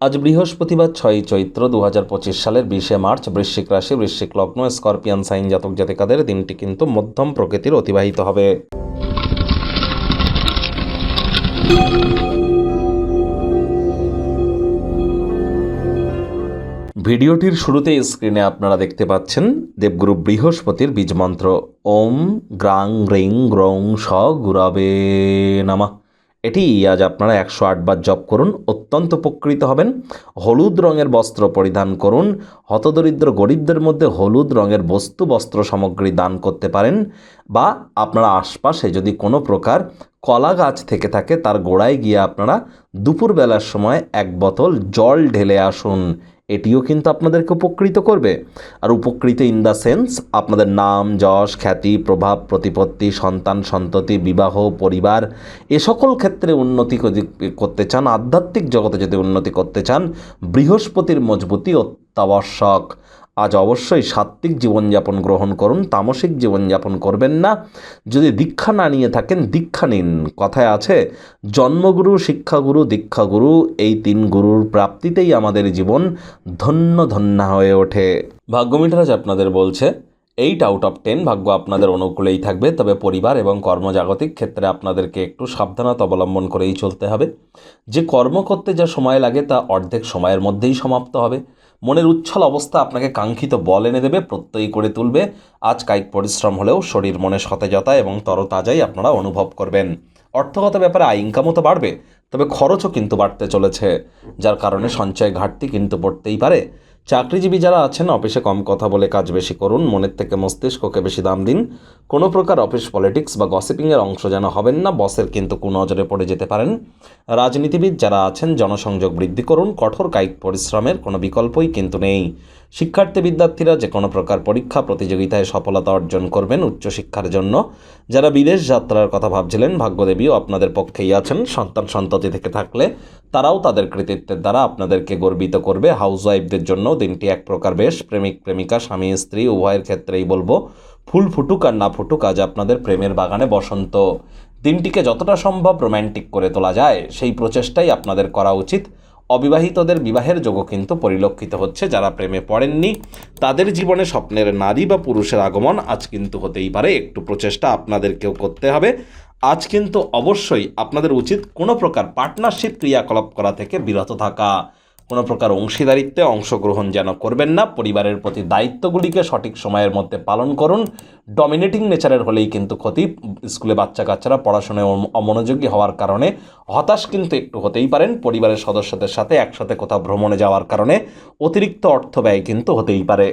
আজ বৃহস্পতিবার 6ই চৈত্র 2025 সালের 20শে মার্চ। বৃশ্চিক রাশি, বৃশ্চিক লগ্ন, স্করপিয়ান সাইন জাতক জাতিকাদের দিনটি কিন্তু মধ্যম প্রকৃতির অতিবাহিত হবে। ভিডিওটির শুরুতে স্ক্রিনে আপনারা দেখতে পাচ্ছেন দেবগুরু বৃহস্পতির বীজ মন্ত্র ওম গ্রাং গ্রিং গ্রং স গুরবে নমঃ। এটি আজ আপনারা 108 বার জপ করুন, অত্যন্ত উপকৃত হবেন। হলুদ রঙের বস্ত্র পরিধান করুন। হতদরিদ্র গরিবদের মধ্যে হলুদ রঙের বস্ত্র সামগ্রী দান করতে পারেন, বা আপনারা আশপাশে যদি কোনো প্রকার কলা গাছ থেকে থাকে তার গোড়ায় গিয়ে আপনারা দুপুরবেলার সময় 1 বোতল জল ঢেলে আসুন। এটিও কিন্তু আপনাদেরকে উপকৃত করবে। আর উপকৃত ইন দ্য সেন্স আপনাদের নাম, যশ, খ্যাতি, প্রভাব, প্রতিপত্তি, সন্তান সন্ততি, বিবাহ, পরিবার এ সকল ক্ষেত্রে উন্নতি করতে চান, আধ্যাত্মিক জগতে যদি উন্নতি করতে চান, বৃহস্পতির মজবুতি অত্যাবশ্যক। আজ অবশ্যই সাত্ত্বিক জীবনযাপন গ্রহণ করুন, তামসিক জীবনযাপন করবেন না। যদি দীক্ষা না নিয়ে থাকেন দীক্ষা নিন। কথায় আছে জন্মগুরু, শিক্ষাগুরু, দীক্ষাগুরু এই 3 গুরুর প্রাপ্তিতেই আমাদের জীবন ধন্য ধন্যা হয়ে ওঠে। ভাগ্যমিটার আজ আপনাদের বলছে 8 আউট অফ 10 ভাগ্য আপনাদের অনুকূলেই থাকবে। তবে পরিবার এবং কর্মজাগতিক ক্ষেত্রে আপনাদেরকে একটু সাবধানতা অবলম্বন করেই চলতে হবে। যে কর্ম করতে যা সময় লাগে তা অর্ধেক সময়ের মধ্যেই সমাপ্ত হবে। মনের উচ্ছল অবস্থা আপনাকে কাঙ্ক্ষিত বল এনে দেবে, প্রত্যয়ী করে তুলবে। আজ কায়িক পরিশ্রম হলেও শরীর মনে সতেজতা এবং তরতাজাই আপনারা অনুভব করবেন। অর্থগত ব্যাপারে আয় ইনকামও তো বাড়বে, তবে খরচও কিন্তু বাড়তে চলেছে, যার কারণে সঞ্চয় ঘাটতি কিন্তু পড়তেই পারে। চাকরিজীবী যারা আছেন অফিসে কম কথা বলে কাজ বেশি করুন, মনের থেকে মস্তিষ্ককে বেশি দাম দিন। কোনো প্রকার অফিস পলিটিক্স বা গসিপিংয়ের অংশ যেন হবেন না, বসের কিন্তু কুনজরে পড়ে যেতে পারেন। রাজনীতিবিদ যারা আছেন জনসংযোগ বৃদ্ধি করুন, কঠোর কায়িক পরিশ্রমের কোনো বিকল্পই কিন্তু নেই। শিক্ষার্থী বিদ্যার্থীরা যে কোনো প্রকার পরীক্ষা প্রতিযোগিতায় সফলতা অর্জন করবেন উচ্চশিক্ষার জন্য। যারা বিদেশ যাত্রার কথা ভাবছিলেন ভাগ্যদেবীও আপনাদের পক্ষেই আছেন। সন্তান সন্ততি থেকে থাকলে তারাও তাদের কৃতিত্বের দ্বারা আপনাদেরকে গর্বিত করবে। হাউসওয়াইফদের জন্য দিনটি এক প্রকার বেশ। প্রেমিক প্রেমিকা, স্বামী স্ত্রী উভয়ের ক্ষেত্রেই বলবো ফুল ফুটুক আর না ফুটুক, আজ আপনাদের প্রেমের বাগানে বসন্ত। দিনটিকে যতটা সম্ভব রোম্যান্টিক করে তোলা যায় সেই প্রচেষ্টাই আপনাদের করা উচিত। অবিবাহিতদের বিবাহের যোগও কিন্তু পরিলক্ষিত হচ্ছে। যারা প্রেমে পড়েননি তাদের জীবনে স্বপ্নের নারী বা পুরুষের আগমন আজ কিন্তু হতেই পারে। একটু প্রচেষ্টা আপনাদেরকেও করতে হবে। আজ কিন্তু অবশ্যই আপনাদের উচিত কোনো প্রকার পার্টনারশিপ ক্রিয়াকলাপ করা থেকে বিরত থাকা। কোনো প্রকার অংশীদারিত্বে অংশগ্রহণ যেন করবেন না। পরিবারের প্রতি দায়িত্বগুলিকে সঠিক সময়ের মধ্যে পালন করুন। ডমিনেটিং নেচারের হলেই কিন্তু ক্ষতি। স্কুলে বাচ্চা কাচ্চারা পড়াশোনায় অমনোযোগী হওয়ার কারণে হতাশ কিন্তু একটু হতেই পারেন। পরিবারের সদস্যদের সাথে একসাথে কোথাও ভ্রমণে যাওয়ার কারণে অতিরিক্ত অর্থ ব্যয় কিন্তু হতেই পারে।